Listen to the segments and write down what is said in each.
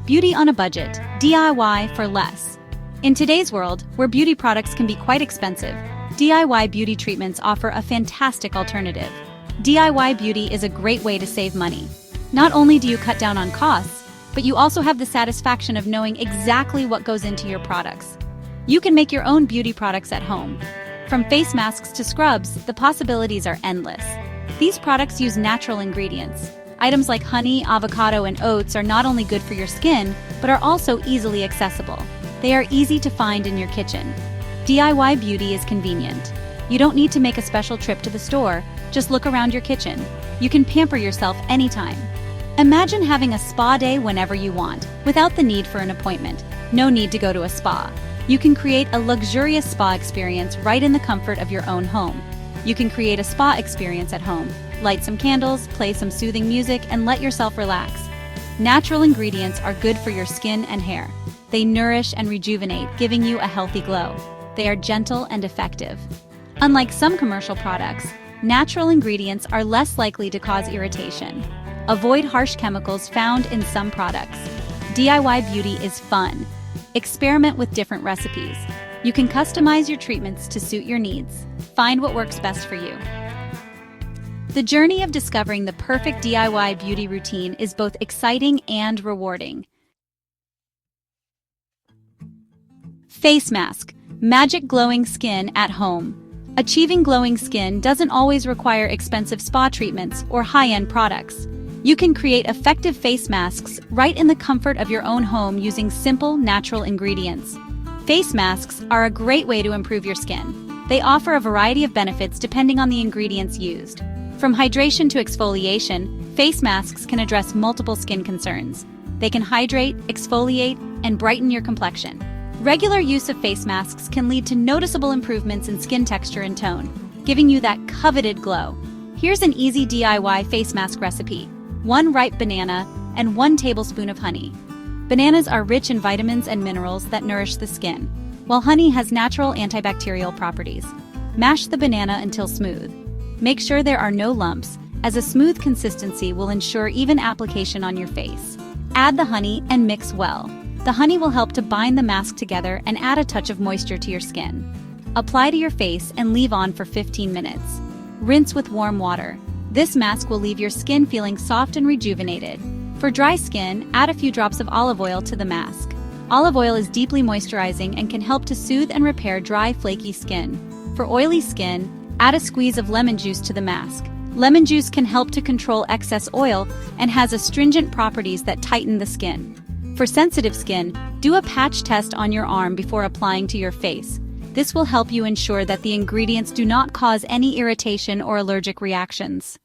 Beauty on a budget, DIY for less. In today's world, where beauty products can be quite expensive, DIY beauty treatments offer a fantastic alternative. DIY beauty is a great way to save money. Not only do you cut down on costs, but you also have the satisfaction of knowing exactly what goes into your products. You can make your own beauty products at home. From face masks to scrubs, the possibilities are endless. These products use natural ingredients. Items like honey, avocado, and oats are not only good for your skin, but are also easily accessible. They are easy to find in your kitchen. DIY beauty is convenient. You don't need to make a special trip to the store, just look around your kitchen. You can pamper yourself anytime. Imagine having a spa day whenever you want, without the need for an appointment. No need to go to a spa. You can create a luxurious spa experience right in the comfort of your own home. You can create a spa experience at home. Light some candles, play some soothing music, and let yourself relax. Natural ingredients are good for your skin and hair. They nourish and rejuvenate, giving you a healthy glow. They are gentle and effective. Unlike some commercial products, natural ingredients are less likely to cause irritation. Avoid harsh chemicals found in some products. DIY beauty is fun. Experiment with different recipes. You can customize your treatments to suit your needs. Find what works best for you. The journey of discovering the perfect DIY beauty routine is both exciting and rewarding. Face mask. Magic glowing skin at home. Achieving glowing skin doesn't always require expensive spa treatments or high-end products. You can create effective face masks right in the comfort of your own home using simple, natural ingredients. Face masks are a great way to improve your skin. They offer a variety of benefits depending on the ingredients used. From hydration to exfoliation, face masks can address multiple skin concerns. They can hydrate, exfoliate, and brighten your complexion. Regular use of face masks can lead to noticeable improvements in skin texture and tone, giving you that coveted glow. Here's an easy DIY face mask recipe: 1 ripe banana and 1 tablespoon of honey. Bananas are rich in vitamins and minerals that nourish the skin, while honey has natural antibacterial properties. Mash the banana until smooth. Make sure there are no lumps, as a smooth consistency will ensure even application on your face. Add the honey and mix well. The honey will help to bind the mask together and add a touch of moisture to your skin. Apply to your face and leave on for 15 minutes. Rinse with warm water. This mask will leave your skin feeling soft and rejuvenated. For dry skin, add a few drops of olive oil to the mask. Olive oil is deeply moisturizing and can help to soothe and repair dry, flaky skin. For oily skin, add a squeeze of lemon juice to the mask. Lemon juice can help to control excess oil and has astringent properties that tighten the skin. For sensitive skin, do a patch test on your arm before applying to your face. This will help you ensure that the ingredients do not cause any irritation or allergic reactions.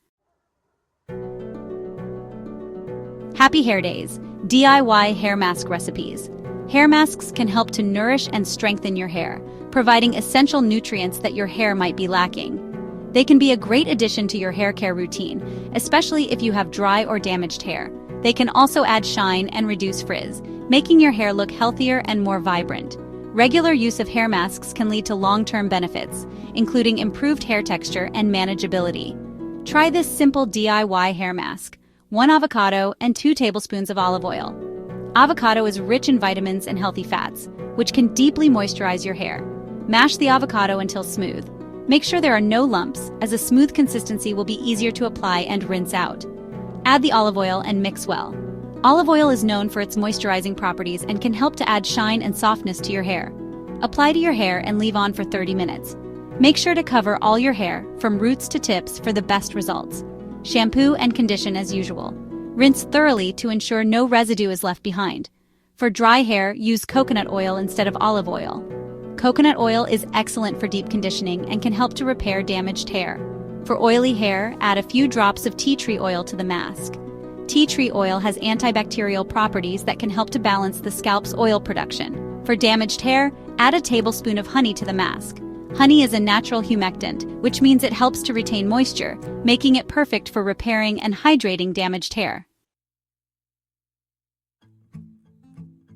Happy Hair Days, DIY hair mask recipes. Hair masks can help to nourish and strengthen your hair, providing essential nutrients that your hair might be lacking. They can be a great addition to your hair care routine, especially if you have dry or damaged hair. They can also add shine and reduce frizz, making your hair look healthier and more vibrant. Regular use of hair masks can lead to long-term benefits, including improved hair texture and manageability. Try this simple DIY hair mask: 1 avocado and 2 tablespoons of olive oil. Avocado is rich in vitamins and healthy fats, which can deeply moisturize your hair. Mash the avocado until smooth. Make sure there are no lumps, as a smooth consistency will be easier to apply and rinse out. Add the olive oil and mix well. Olive oil is known for its moisturizing properties and can help to add shine and softness to your hair. Apply to your hair and leave on for 30 minutes. Make sure to cover all your hair, from roots to tips, for the best results. Shampoo and condition as usual. Rinse thoroughly to ensure no residue is left behind. For dry hair, use coconut oil instead of olive oil. Coconut oil is excellent for deep conditioning and can help to repair damaged hair. For oily hair, add a few drops of tea tree oil to the mask. Tea tree oil has antibacterial properties that can help to balance the scalp's oil production. For damaged hair, add a tablespoon of honey to the mask. Honey is a natural humectant, which means it helps to retain moisture, making it perfect for repairing and hydrating damaged hair.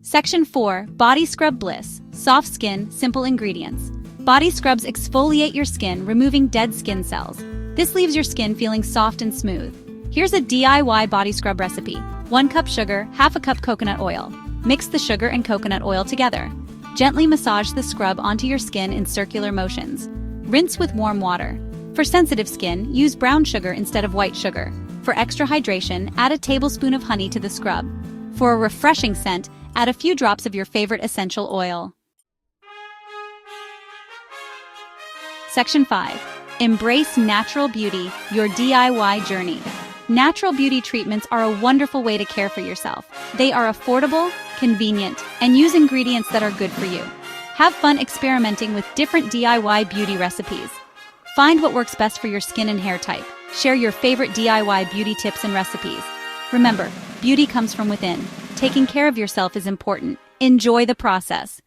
Section 4. Body Scrub Bliss. Soft skin, simple ingredients. Body scrubs exfoliate your skin, removing dead skin cells. This leaves your skin feeling soft and smooth. Here's a DIY body scrub recipe: 1 cup sugar, half a cup coconut oil. Mix the sugar and coconut oil together. Gently massage the scrub onto your skin in circular motions. Rinse with warm water. For sensitive skin, use brown sugar instead of white sugar. For extra hydration, add a tablespoon of honey to the scrub. For a refreshing scent, add a few drops of your favorite essential oil. Section 5. Embrace natural beauty, your DIY journey. Natural beauty treatments are a wonderful way to care for yourself. They are affordable, convenient, and use ingredients that are good for you. Have fun experimenting with different DIY beauty recipes. Find what works best for your skin and hair type. Share your favorite DIY beauty tips and recipes. Remember, beauty comes from within. Taking care of yourself is important. Enjoy the process.